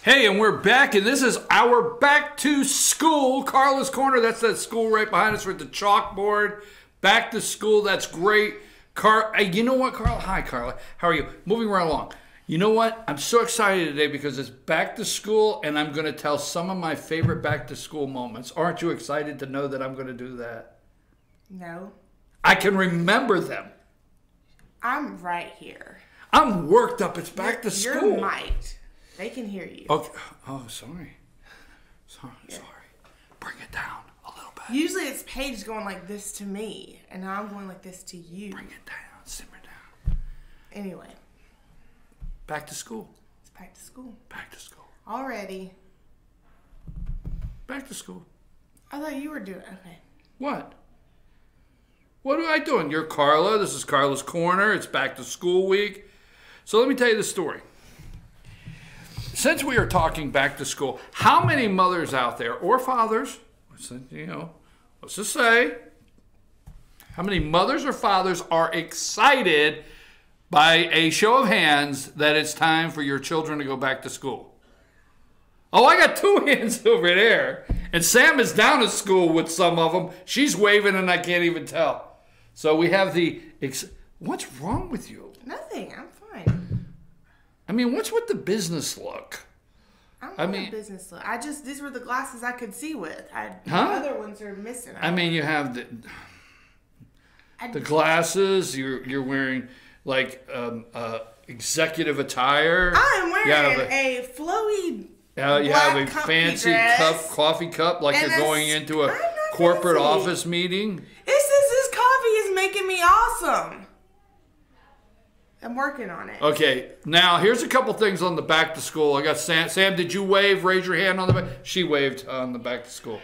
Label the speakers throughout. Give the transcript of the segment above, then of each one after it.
Speaker 1: Hey, and we're back, and this is our back to school. Karla's Corner, that's that school right behind us with the chalkboard. Back to school, that's great. You know what, Karla? Hi, Karla. How are you? Moving right along. You know what? I'm so excited today because it's back to school, and I'm going to tell some of my favorite back to school moments. Aren't you excited to know that I'm going to do that?
Speaker 2: No.
Speaker 1: I can remember them.
Speaker 2: I'm right here.
Speaker 1: I'm worked up. It's back to school.
Speaker 2: Your mic. They can hear you.
Speaker 1: Okay. Oh, sorry. Sorry. Bring it down a little bit.
Speaker 2: Usually it's Paige going like this to me, and now I'm going like this to you.
Speaker 1: Bring it down. Simmer down.
Speaker 2: Anyway.
Speaker 1: Back to school.
Speaker 2: It's back to school.
Speaker 1: Back to school.
Speaker 2: Already.
Speaker 1: Back to school.
Speaker 2: I thought you were doing okay.
Speaker 1: What? What am I doing? You're Karla. This is Karla's Corner. It's back to school week. So let me tell you the story. Since we are talking back to school, how many mothers out there, or fathers, let's just say, how many mothers or fathers are excited by a show of hands that it's time for your children to go back to school? Oh, I got two hands over there. And Sam is down at school with some of them. She's waving and I can't even tell. So we have the, what's wrong with you?
Speaker 2: Nothing, I'm fine.
Speaker 1: I mean, what's with the business look?
Speaker 2: I mean, business look. These were the glasses I could see with. The
Speaker 1: Huh?
Speaker 2: other ones are missing.
Speaker 1: I mean, you have the glasses. You're wearing like executive attire.
Speaker 2: I'm wearing a flowy.
Speaker 1: You have a fancy
Speaker 2: dress.
Speaker 1: coffee cup, like
Speaker 2: And
Speaker 1: you're going into a
Speaker 2: I'm not
Speaker 1: corporate
Speaker 2: fancy.
Speaker 1: office meeting.
Speaker 2: This coffee is making me awesome. I'm working on it.
Speaker 1: Okay, now here's a couple things on the back to school. I got Sam. Sam, did you wave? Raise your hand on the back. She waved on the back to school.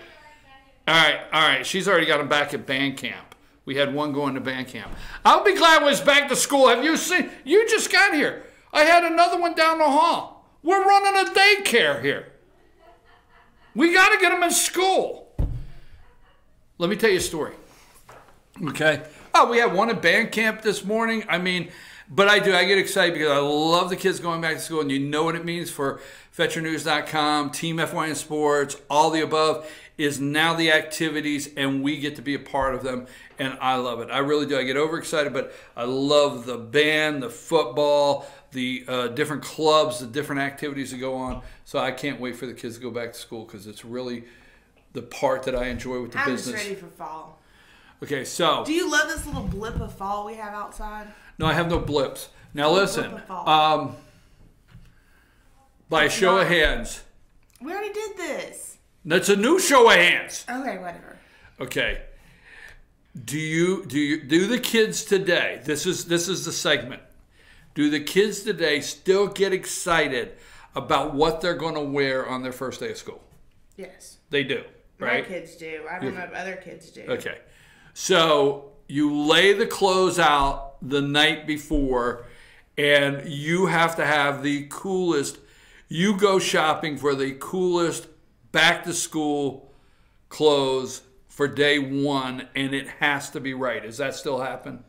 Speaker 1: All right. She's already got them back at band camp. We had one going to band camp. I'll be glad when it's back to school. Have you seen? You just got here. I had another one down the hall. We're running a daycare here. We got to get them in school. Let me tell you a story. Okay. Oh, we had one at band camp this morning. I mean, but I get excited because I love the kids going back to school, and you know what it means for FetcherNews.com, Team FYN Sports, all the above is now the activities, and we get to be a part of them, and I love it. I really do. I get overexcited, but I love the band, the football, the different clubs, the different activities that go on. So I can't wait for the kids to go back to school because it's really the part that I enjoy with the business.
Speaker 2: I'm just ready for fall.
Speaker 1: Okay, so.
Speaker 2: Do you love this little blip of fall we have outside?
Speaker 1: No, I have no blips. Now listen, by a show of hands.
Speaker 2: We already did this.
Speaker 1: That's a new show of hands.
Speaker 2: Okay, whatever.
Speaker 1: Okay. Do the kids today? This is the segment. Do the kids today still get excited about what they're going to wear on their first day of school?
Speaker 2: Yes.
Speaker 1: They do, right?
Speaker 2: My kids do. I don't know if other kids do.
Speaker 1: Okay. So you lay the clothes out the night before, and you have to have the coolest. You go shopping for the coolest back-to-school clothes for day one, and it has to be right. Does that still happen?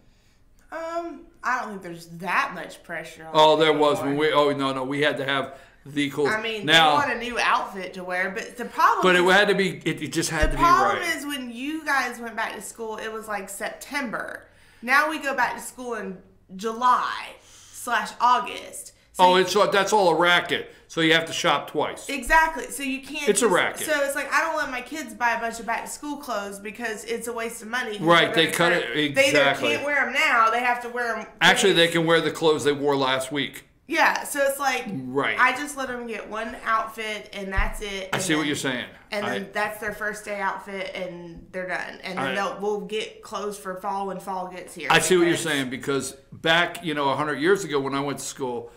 Speaker 2: I don't think there's that much pressure on
Speaker 1: Oh, there was when we had to have the coolest.
Speaker 2: I mean,
Speaker 1: now,
Speaker 2: they want a new outfit to wear, but the problem
Speaker 1: but
Speaker 2: is,
Speaker 1: it had to be. It just had to be right.
Speaker 2: The problem is when you guys went back to school, it was like September. Now we go back to school in July/August. So
Speaker 1: that's all a racket. So you have to shop twice.
Speaker 2: Exactly. So you can't.
Speaker 1: It's a racket.
Speaker 2: So it's like I don't let my kids buy a bunch of back to school clothes because it's a waste of money.
Speaker 1: Right. They cut it exactly.
Speaker 2: They either can't wear them now. They have to wear them.
Speaker 1: Actually, they can wear the clothes they wore last week.
Speaker 2: Yeah. So it's like
Speaker 1: right.
Speaker 2: I just let them get one outfit and that's it.
Speaker 1: I see what you're saying.
Speaker 2: And then that's their first day outfit and they're done. And then we'll get clothes for fall when fall gets here.
Speaker 1: I see what you're saying because back 100 years ago when I went to school.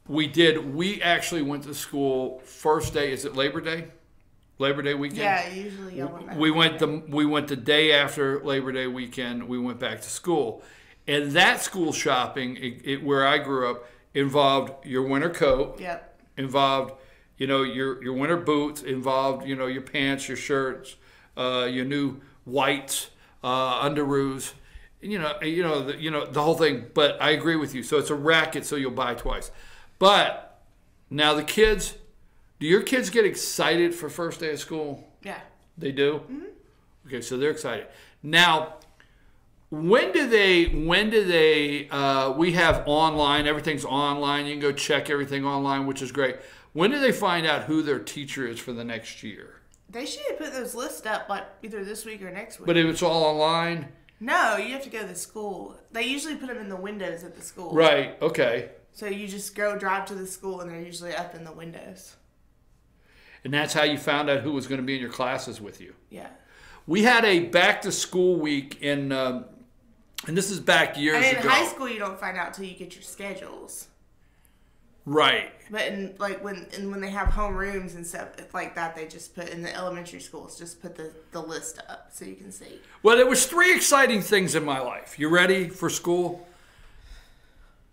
Speaker 1: We actually went to school first day. Is it Labor Day? Labor Day weekend?
Speaker 2: Yeah, usually.
Speaker 1: We went the day after Labor Day weekend. We went back to school, and that school shopping, where I grew up, involved your winter coat.
Speaker 2: Yep.
Speaker 1: Involved, your winter boots. Involved, your pants, your shirts, your new whites, underoos. The whole thing. But I agree with you. So it's a racket. So you'll buy twice. But now the kids, Do your kids get excited for first day of school?
Speaker 2: Yeah.
Speaker 1: They do? Mm-hmm. Okay, so they're excited. Now, when do they, we have online, everything's online. You can go check everything online, which is great. When do they find out who their teacher is for the next year?
Speaker 2: They should put those lists up like either this week or next week.
Speaker 1: But if it's all online?
Speaker 2: No, you have to go to the school. They usually put them in the windows at the school.
Speaker 1: Right, okay.
Speaker 2: So you just drive to the school, and they're usually up in the windows.
Speaker 1: And that's how you found out who was going to be in your classes with you?
Speaker 2: Yeah.
Speaker 1: We had a back-to-school week in, and this is back years ago.
Speaker 2: In high school, you don't find out till you get your schedules.
Speaker 1: Right.
Speaker 2: But when they have homerooms and stuff like that, they just put in the elementary schools, just put the list up so you can see.
Speaker 1: Well, there was 3 exciting things in my life. You ready for school?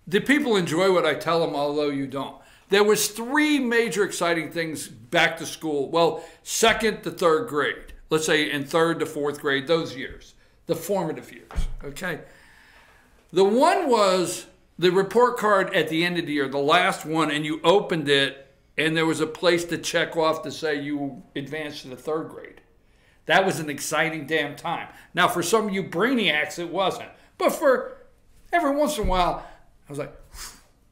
Speaker 1: Did people enjoy what I tell them, although you don't? There was 3 major exciting things back to school. Well, 2nd to 3rd grade. Let's say in 3rd to 4th grade, those years. The formative years, okay? The one was the report card at the end of the year, the last one, and you opened it, and there was a place to check off to say you advanced to the 3rd grade. That was an exciting damn time. Now, for some of you brainiacs, it wasn't. But for every once in a while, I was like,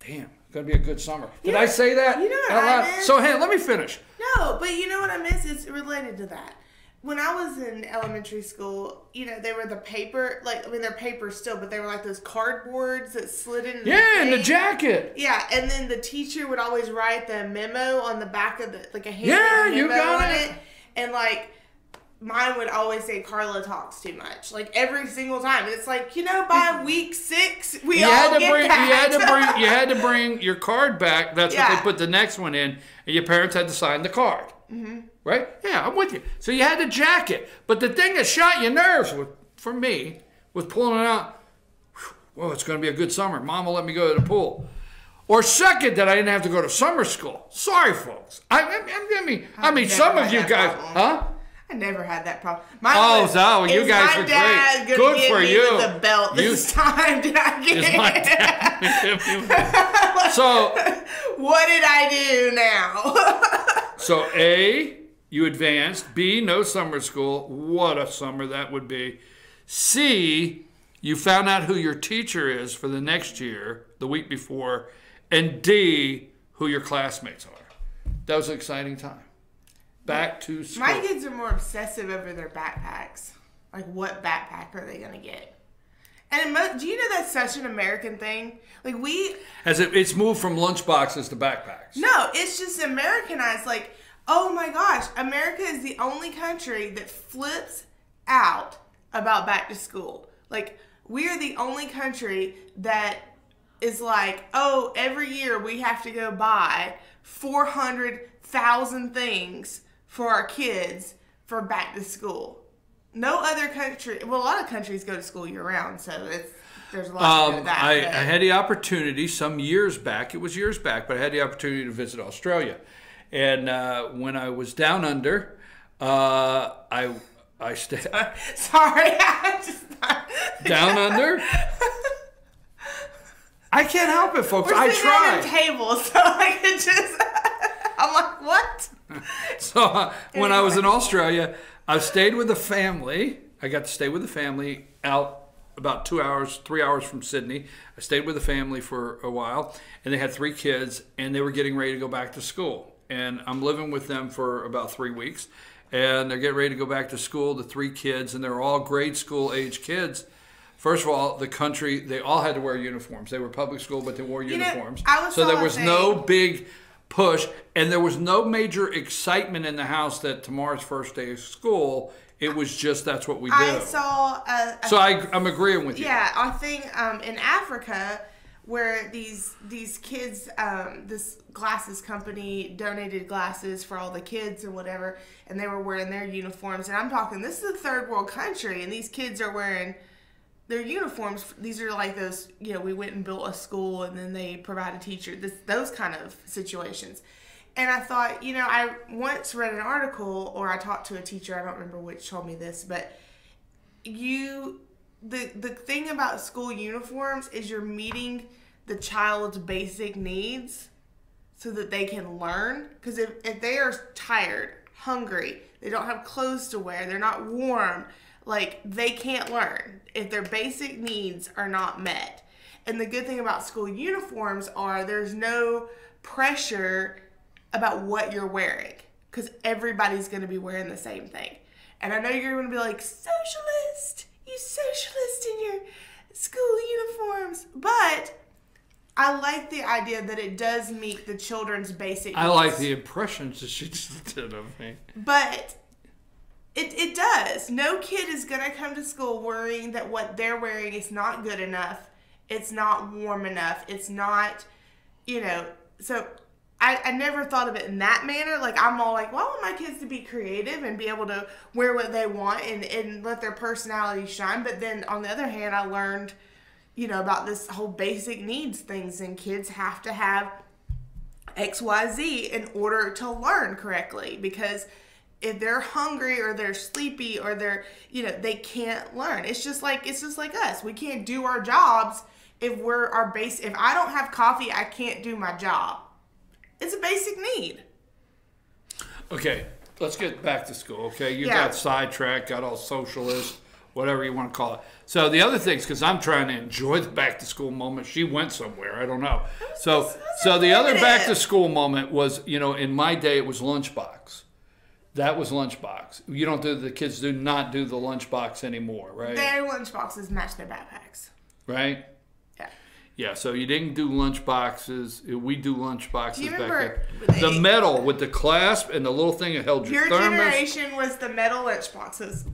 Speaker 1: damn, going to be a good summer. Did I say that?
Speaker 2: You know what I miss?
Speaker 1: So, hey, let me finish.
Speaker 2: No, but you know what I miss? It's related to that. When I was in elementary school, they were the paper, they're paper still, but they were like those cardboards that slid in.
Speaker 1: Yeah, in the jacket.
Speaker 2: Yeah, and then the teacher would always write the memo on the back of a handwritten memo on it. And mine would always say Karla talks too much, every single time. And it's by week 6, you had
Speaker 1: to bring your card back. That's what they put the next one in, and your parents had to sign the card. Mm-hmm. Right? Yeah, I'm with you. So you had the jacket. But the thing that shot your nerves, for me, was pulling it out. Well, it's going to be a good summer. Mom will let me go to the pool. Or 2nd, that I didn't have to go to summer school. Sorry, folks. I mean, some of you guys, huh?
Speaker 2: I never had that problem.
Speaker 1: You guys were great. Good for you.
Speaker 2: The belt this time did I get
Speaker 1: is my dad. So,
Speaker 2: what did I do now?
Speaker 1: So A, you advanced. B, no summer school. What a summer that would be. C, you found out who your teacher is for the next year, the week before. And D, who your classmates are. That was an exciting time. Back to school.
Speaker 2: My kids are more obsessive over their backpacks. What backpack are they going to get? And do you know that's such an American thing?
Speaker 1: It's moved from lunchboxes to backpacks.
Speaker 2: No, it's just Americanized. Oh my gosh, America is the only country that flips out about back to school. We are the only country that is every year we have to go buy 400,000 things for our kids for back to school. No other country, a lot of countries go to school year round, so there's a lot to do with that.
Speaker 1: I had the opportunity some years back, it was years back, but I had the opportunity to visit Australia. And when I was down under, I stayed.
Speaker 2: Sorry, I just
Speaker 1: down under. I can't help it, folks.
Speaker 2: I
Speaker 1: tried.
Speaker 2: At a table, so I could just. I'm like, what?
Speaker 1: So when I was in Australia, I stayed with a family. I got to stay with a family out about 3 hours from Sydney. I stayed with the family for a while, and they had 3 kids, and they were getting ready to go back to school. And I'm living with them for about 3 weeks, and they're getting ready to go back to school, the 3 kids, and they're all grade school age kids. First of all, the country, they all had to wear uniforms. They were public school, but they wore uniforms. So there was no big push, and there was no major excitement in the house that tomorrow's first day of school. It was just that's what we do.
Speaker 2: I saw
Speaker 1: so I'm agreeing with you.
Speaker 2: Yeah, I think in Africa, where these kids, this glasses company donated glasses for all the kids or whatever, and they were wearing their uniforms. And I'm talking, this is a third world country, and these kids are wearing their uniforms. These are those, we went and built a school, and then they provide a teacher. Those kind of situations. And I thought, I once read an article, or I talked to a teacher, I don't remember which told me this, but the thing about school uniforms is you're meeting the child's basic needs. so that they can learn. Because if they are tired, hungry, they don't have clothes to wear, they're not warm, like, they can't learn if their basic needs are not met. And the good thing about school uniforms are there's no pressure about what you're wearing, because everybody's going to be wearing the same thing. And I know you're going to be like, socialist, you socialist in your school uniforms. But I like the idea that it does meet the children's basic needs.
Speaker 1: I like the impressions that she just did of me.
Speaker 2: But it does. No kid is going to come to school worrying that what they're wearing is not good enough. It's not warm enough. It's not, so I never thought of it in that manner. Like, I'm all like, well, I want my kids to be creative and be able to wear what they want and let their personality shine. But then on the other hand, I learned, about this whole basic needs things, and kids have to have XYZ in order to learn correctly, because if they're hungry or they're sleepy or they're, they can't learn. It's just like us. We can't do our jobs if if I don't have coffee, I can't do my job. It's a basic need.
Speaker 1: Okay, let's get back to school, okay? You got sidetracked, got all socialist, whatever you want to call it. So the other things, because I'm trying to enjoy the back to school moment, she went somewhere, I don't know. So the other back to school moment was, in my day it was lunchbox. That was lunchbox. The kids do not do the lunchbox anymore, right?
Speaker 2: Their lunchboxes match their backpacks.
Speaker 1: Right?
Speaker 2: Yeah.
Speaker 1: Yeah, so you didn't do lunchboxes. We do lunchboxes
Speaker 2: do you
Speaker 1: back then. The metal with the clasp and the little thing that held your thermos.
Speaker 2: Your generation was the metal lunchboxes.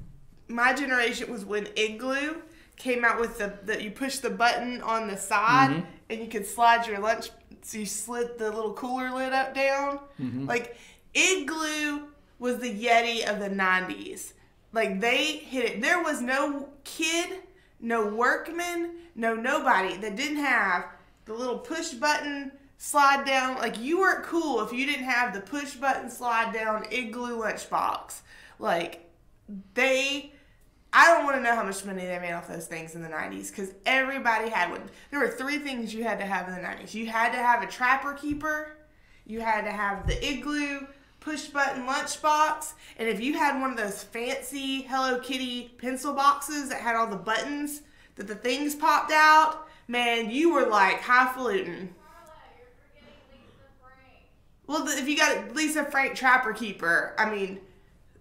Speaker 2: My generation was when Igloo came out with the you push the button on the side and you could slide your lunch. So you slid the little cooler lid up down. Like, Igloo was the Yeti of the 90s. Like, they hit it. There was no kid, no workman, no nobody that didn't have the little push button slide down. Like, you weren't cool if you didn't have the push button slide down Igloo lunchbox. Like, I don't want to know how much money they made off those things in the 90s, because everybody had one. There were 3 things you had to have in the 90s. You had to have a Trapper Keeper, you had to have the Igloo push button lunchbox, and if you had one of those fancy Hello Kitty pencil boxes that had all the buttons that the things popped out, man, you were like highfalutin. Well, if you got Lisa Frank Trapper Keeper, I mean,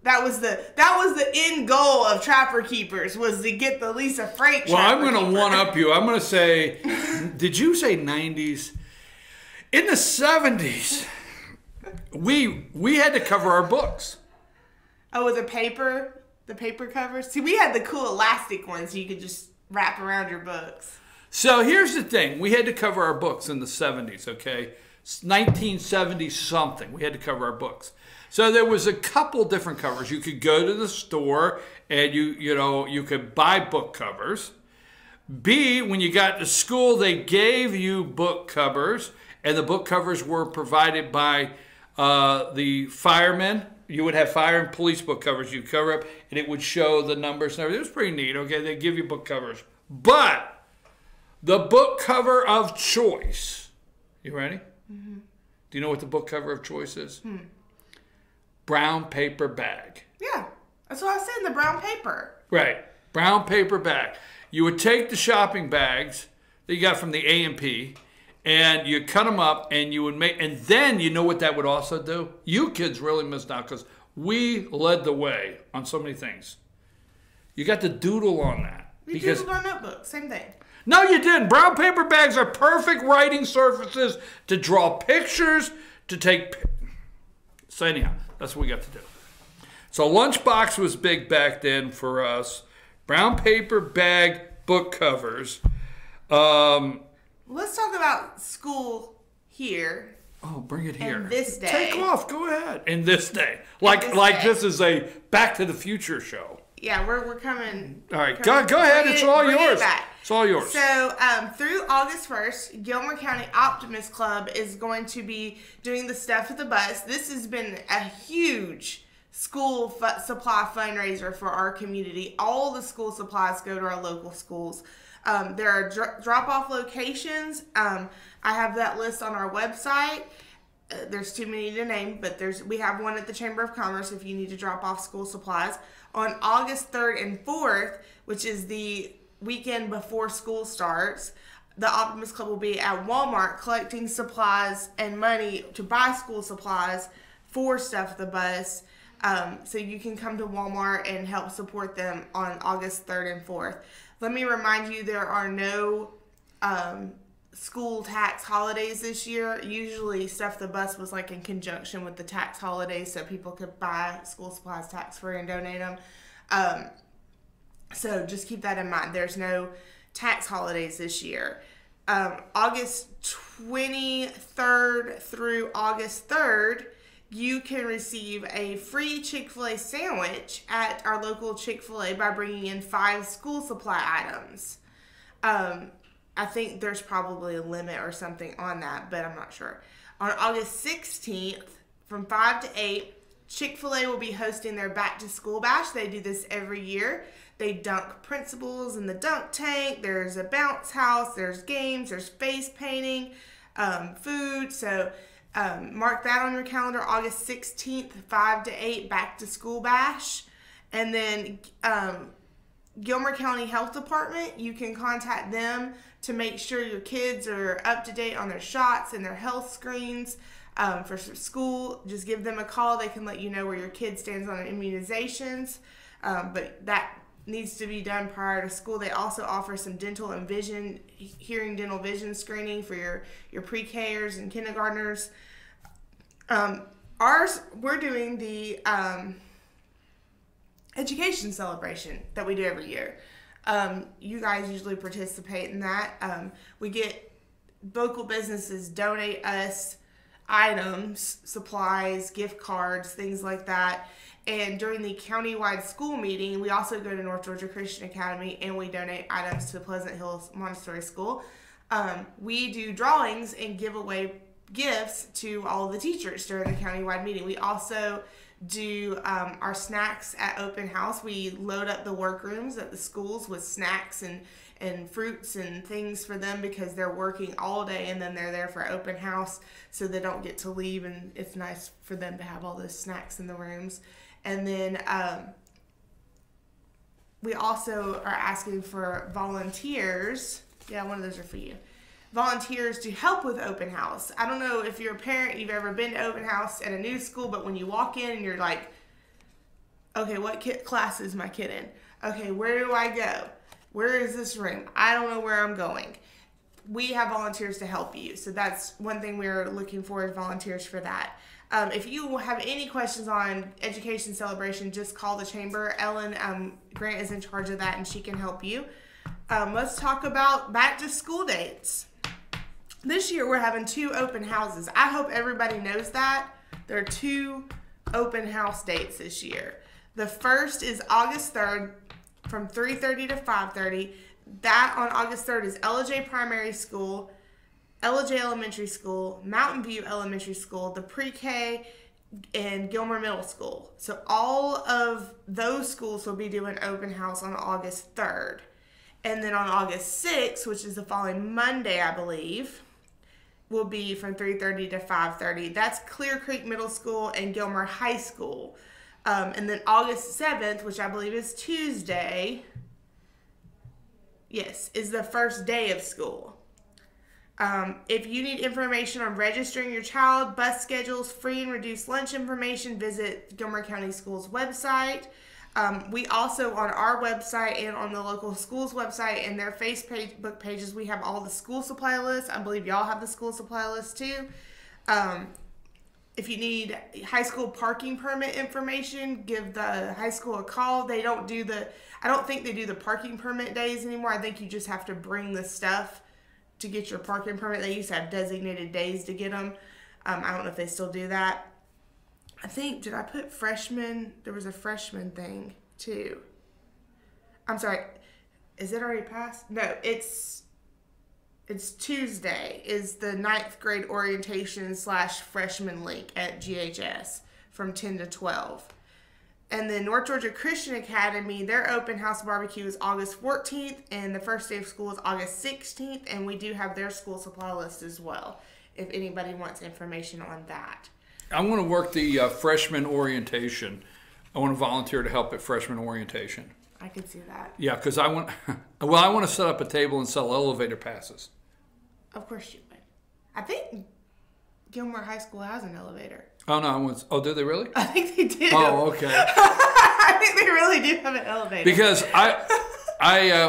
Speaker 2: that was the end goal of Trapper Keepers, was to get the Lisa Frank Trapper Keeper.
Speaker 1: Well, I'm going to one-up you. I'm going to say, did you say 90s? In the 70s, we had to cover our books.
Speaker 2: Oh, with the paper covers? See, we had the cool elastic ones you could just wrap around your books.
Speaker 1: So here's the thing. We had to cover our books in the 70s, okay? 1970 something. We had to cover our books. So there was a couple different covers. You could go to the store and you could buy book covers. B, when you got to school, they gave you book covers, and the book covers were provided by the firemen. You would have fire and police book covers. You cover up, and it would show the numbers and everything. It was pretty neat, okay? They give you book covers. But the book cover of choice, you ready? Mm-hmm. Do you know what the book cover of choice is? Brown paper bag.
Speaker 2: Yeah, that's what I said, the brown paper.
Speaker 1: Right, brown paper bag. You would take the shopping bags that you got from the A&P, and you cut them up, and you would make, and then you know what that would also do? You kids really missed out, because we led the way on so many things. You got to doodle on that.
Speaker 2: We doodled on notebooks, same thing.
Speaker 1: No, you didn't. Brown paper bags are perfect writing surfaces to draw pictures, to take. So anyhow, that's what we got to do. So lunchbox was big back then for us. Brown paper bag book covers.
Speaker 2: Let's talk about school here.
Speaker 1: Oh, bring it here.
Speaker 2: And this day.
Speaker 1: Take off. Go ahead. In this day. Like this is a Back to the Future show.
Speaker 2: Yeah, we're coming.
Speaker 1: All right, go ahead. It's all yours. It's all yours.
Speaker 2: So through August 1st, Gilmer County Optimist Club is going to be doing the Stuff at the Bus. This has been a huge school supply fundraiser for our community. All the school supplies go to our local schools. There are drop-off locations. I have that list on our website. there's too many to name, but we have one at the Chamber of Commerce if you need to drop off school supplies. On August 3rd and 4th, which is the weekend before school starts, the Optimist Club will be at Walmart collecting supplies and money to buy school supplies for Stuff the Bus. So you can come to Walmart and help support them on August 3rd and 4th. Let me remind you, there are no school tax holidays this year. Usually Stuff the Bus was like in conjunction with the tax holidays so people could buy school supplies tax-free and donate them. So just keep that in mind. There's no tax holidays this year. August 23rd through August 3rd, you can receive a free Chick-fil-A sandwich at our local Chick-fil-A by bringing in 5 school supply items. I think there's probably a limit or something on that, but I'm not sure. On August 16th, from 5 to 8, Chick-fil-A will be hosting their Back to School Bash. They do this every year. They dunk principals in the dunk tank. There's a bounce house. There's games. There's face painting, food. So mark that on your calendar. August 16th, 5 to 8, Back to School Bash. And then Gilmer County Health Department, you can contact them to make sure your kids are up to date on their shots and their health screens for school. Just give them a call. They can let you know where your kid stands on immunizations. But that needs to be done prior to school. They also offer some dental and vision, hearing dental vision screening for your pre-Kers and kindergartners. We're doing the education celebration that we do every year. You guys usually participate in that. We get local businesses donate us items, supplies, gift cards, things like that. And during the countywide school meeting, we also go to North Georgia Christian Academy and we donate items to Pleasant Hills Montessori School. We do drawings and give away gifts to all of the teachers during the countywide meeting. We also do our snacks at open house. We load up the workrooms at the schools with snacks and fruits and things for them because they're working all day and then they're there for open house so they don't get to leave, and it's nice for them to have all those snacks in the rooms. And then we also are asking for volunteers. Yeah, one of those are for you. Volunteers to help with open house. I don't know if you're a parent, you've ever been to open house at a new school, but when you walk in and you're like, okay, what class is my kid in? Okay, where do I go? Where is this room? I don't know where I'm going. We have volunteers to help you. So that's one thing we're looking for, is volunteers for that. If you have any questions on education celebration, just call the chamber. Ellen Grant is in charge of that and she can help you. Let's talk about back to school dates. This year we're having 2 open houses. I hope everybody knows that. There are 2 open house dates this year. The first is August 3rd from 3:30 to 5:30. That on August 3rd is LJ Primary School, LJ Elementary School, Mountain View Elementary School, the pre-K, and Gilmer Middle School. So all of those schools will be doing open house on August 3rd. And then on August 6th, which is the following Monday, I believe, will be from 3:30 to 5:30. That's Clear Creek Middle School and Gilmer High School. And then August 7th, which I believe is Tuesday, yes, is the first day of school. If you need information on registering your child, bus schedules, free and reduced lunch information, visit Gilmer County Schools website. We also, on our website and on the local schools website and their Facebook pages, we have all the school supply lists. I believe y'all have the school supply list too. If you need high school parking permit information, give the high school a call. I don't think they do the parking permit days anymore. I think you just have to bring the stuff to get your parking permit. They used to have designated days to get them. I don't know if they still do that. I think, did I put freshman? There was a freshman thing too. I'm sorry. Is it already passed? No, it's Tuesday is the 9th grade orientation / freshman link at GHS from 10 to 12. And then North Georgia Christian Academy, their open house barbecue is August 14th, and the first day of school is August 16th, and we do have their school supply list as well if anybody wants information on that.
Speaker 1: I want to work the freshman orientation. I want to volunteer to help at freshman orientation.
Speaker 2: I could see that.
Speaker 1: Yeah, because I want to set up a table and sell elevator passes.
Speaker 2: Of course you would. I think Gilmore High School has an elevator.
Speaker 1: Oh, no. Do they really?
Speaker 2: I think they do.
Speaker 1: Oh, okay.
Speaker 2: I think they really do have an elevator.
Speaker 1: Because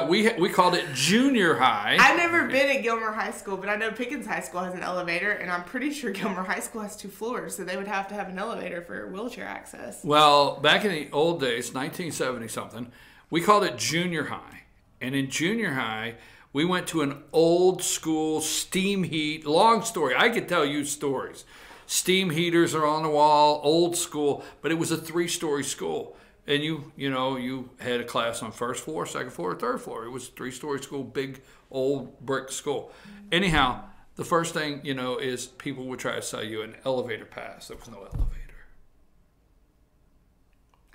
Speaker 1: we called it junior high.
Speaker 2: I've never been at Gilmore High School, but I know Pickens High School has an elevator, and I'm pretty sure Gilmore High School has 2 floors, so they would have to have an elevator for wheelchair access.
Speaker 1: Well, back in the old days, 1970-something, we called it junior high. And in junior high, we went to an old school steam heat. Long story. I could tell you stories. Steam heaters are on the wall, old school, but it was a 3-story school. And you had a class on first floor, second floor, third floor. It was a 3-story school, big old brick school. Anyhow, the first thing, is people would try to sell you an elevator pass. There was no elevator.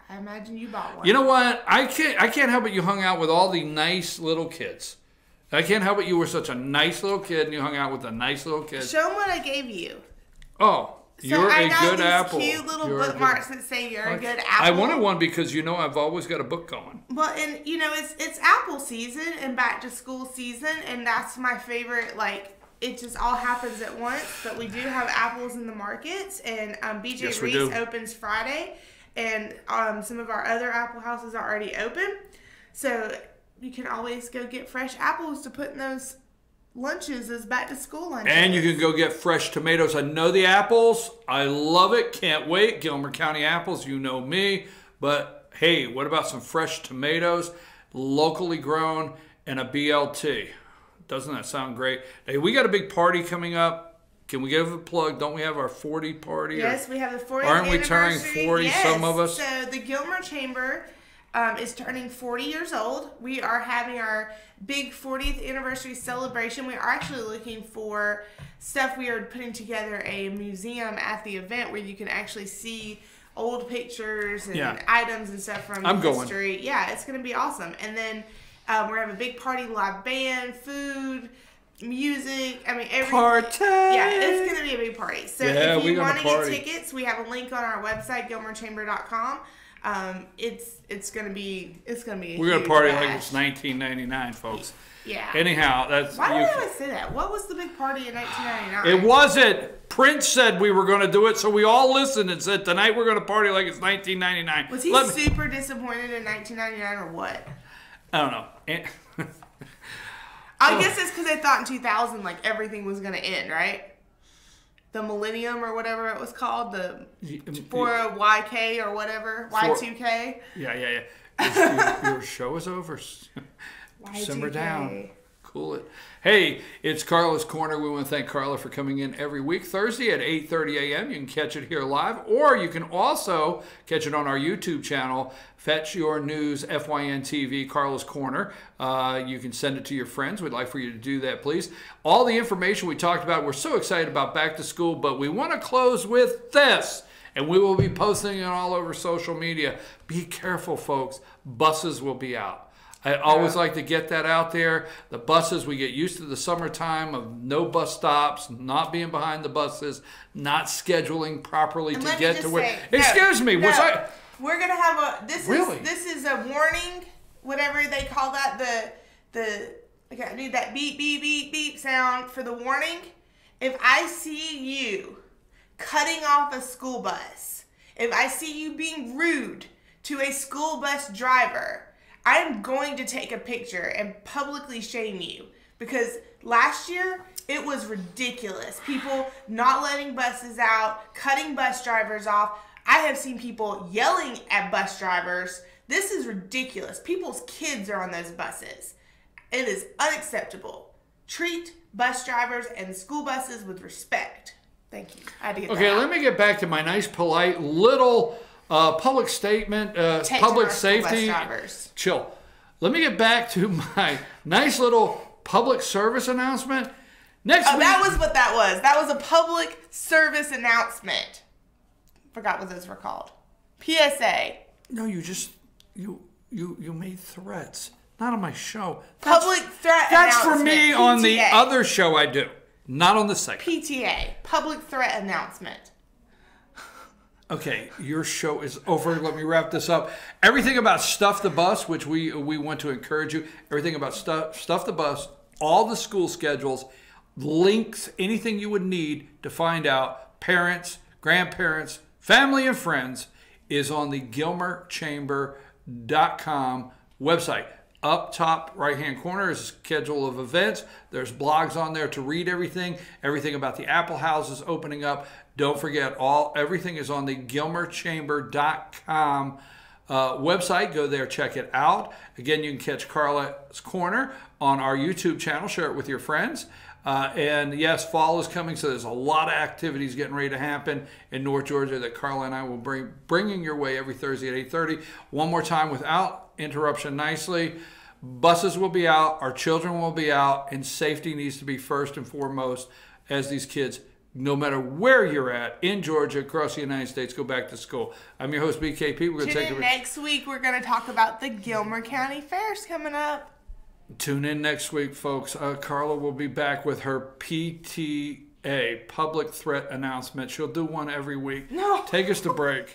Speaker 2: I imagine you bought one.
Speaker 1: You know what? I can't help it you hung out with all the nice little kids. I can't help it you were such a nice little kid and you hung out with the nice little kids.
Speaker 2: Show them what I gave you.
Speaker 1: Oh, you're a good apple.
Speaker 2: I got these cute little bookmarks that say you're a good apple.
Speaker 1: I wanted one because I've always got a book going.
Speaker 2: Well, and it's apple season and back to school season, and that's my favorite. Like, it just all happens at once. But we do have apples in the markets, and BJ Reese opens Friday, and some of our other apple houses are already open, so you can always go get fresh apples to put in those lunches as back to school lunches.
Speaker 1: And you can go get fresh tomatoes. I know the apples. I love it. Can't wait. Gilmer County apples, you know me. But hey, what about some fresh tomatoes, locally grown, and a BLT? Doesn't that sound great? Hey, we got a big party coming up. Can we give a plug? Don't we have our 40 party?
Speaker 2: Yes, we have the 40th
Speaker 1: Aren't we
Speaker 2: anniversary.
Speaker 1: turning 40,
Speaker 2: yes.
Speaker 1: some of us?
Speaker 2: So the Gilmer Chamber is turning 40 years old. We are having our big 40th anniversary celebration. We are actually looking for stuff. We are putting together a museum at the event where you can actually see old pictures and items and stuff from history. Going. Yeah, it's going to be awesome. And then we're having a big party, live band, food, music. I mean, everything. Party! Yeah, it's going to be a big party. So if you want to get tickets, we have a link on our website, gilmerchamber.com. It's gonna be
Speaker 1: we're gonna party like it's 1999, folks.
Speaker 2: Yeah.
Speaker 1: Anyhow,
Speaker 2: why did I say that? What was the big party in 1999?
Speaker 1: It wasn't. Prince said we were gonna do it, so we all listened and said tonight we're gonna party like it's 1999.
Speaker 2: Was he super disappointed in 1999 or what?
Speaker 1: I don't know.
Speaker 2: I guess it's because they thought in 2000 like everything was gonna end, right? The millennium or whatever it was called, the for YK or whatever, Y2K.
Speaker 1: Yeah. Your show is over. Simmer down. Cool it. Hey, it's Karla's Corner. We want to thank Karla for coming in every week, Thursday at 8:30 a.m. You can catch it here live, or you can also catch it on our YouTube channel, Fetch Your News, FYN TV, Karla's Corner. You can send it to your friends. We'd like for you to do that, please. All the information we talked about, we're so excited about back to school, but we want to close with this, and we will be posting it all over social media. Be careful, folks. Buses will be out. I always like to get that out there. The buses, we get used to the summertime of no bus stops, not being behind the buses, not scheduling properly to get to where. Excuse me, was I?
Speaker 2: We're gonna have a. This is a warning, whatever they call that. Okay, I need that beep beep beep beep sound for the warning. If I see you cutting off a school bus, if I see you being rude to a school bus driver, I'm going to take a picture and publicly shame you, because last year it was ridiculous. People not letting buses out, cutting bus drivers off. I have seen people yelling at bus drivers. This is ridiculous. People's kids are on those buses. It is unacceptable. Treat bus drivers and school buses with respect. Thank you. I had to get that out.
Speaker 1: Let me get back to my nice, polite little public statement, public safety. Chill. Let me get back to my nice little public service announcement. Next week.
Speaker 2: That was what that was. That was a public service announcement. Forgot what those were called. PSA.
Speaker 1: No, you just you made threats. Not on my show.
Speaker 2: Public threat
Speaker 1: That's
Speaker 2: announcement.
Speaker 1: for me on the other show I do. Not on this segment.
Speaker 2: PTA, public threat announcement.
Speaker 1: Okay, your show is over. Let me wrap this up. Everything about Stuff the Bus, which we want to encourage you. Everything about Stuff the Bus, all the school schedules, links, anything you would need to find out, parents, grandparents, family, and friends, is on the GilmerChamber.com website. Up top right-hand corner is a schedule of events. There's blogs on there to read everything about the Apple houses opening up. Don't forget, everything is on the GilmerChamber.com website. Go there, check it out. Again, you can catch Karla's Korner on our YouTube channel. Share it with your friends. And yes, fall is coming, so there's a lot of activities getting ready to happen in North Georgia that Karla and I will bringing your way every Thursday at 8:30. One more time without interruption nicely. Buses will be out, our children will be out, and safety needs to be first and foremost as these kids, no matter where you're at in Georgia, across the United States, go back to school. I'm your host, BKP. We're going to take a
Speaker 2: next week. We're going to talk about the Gilmer County Fairs coming up.
Speaker 1: Tune in next week, folks. Karla will be back with her PTA, public threat announcement. She'll do one every week.
Speaker 2: No.
Speaker 1: Take us to break.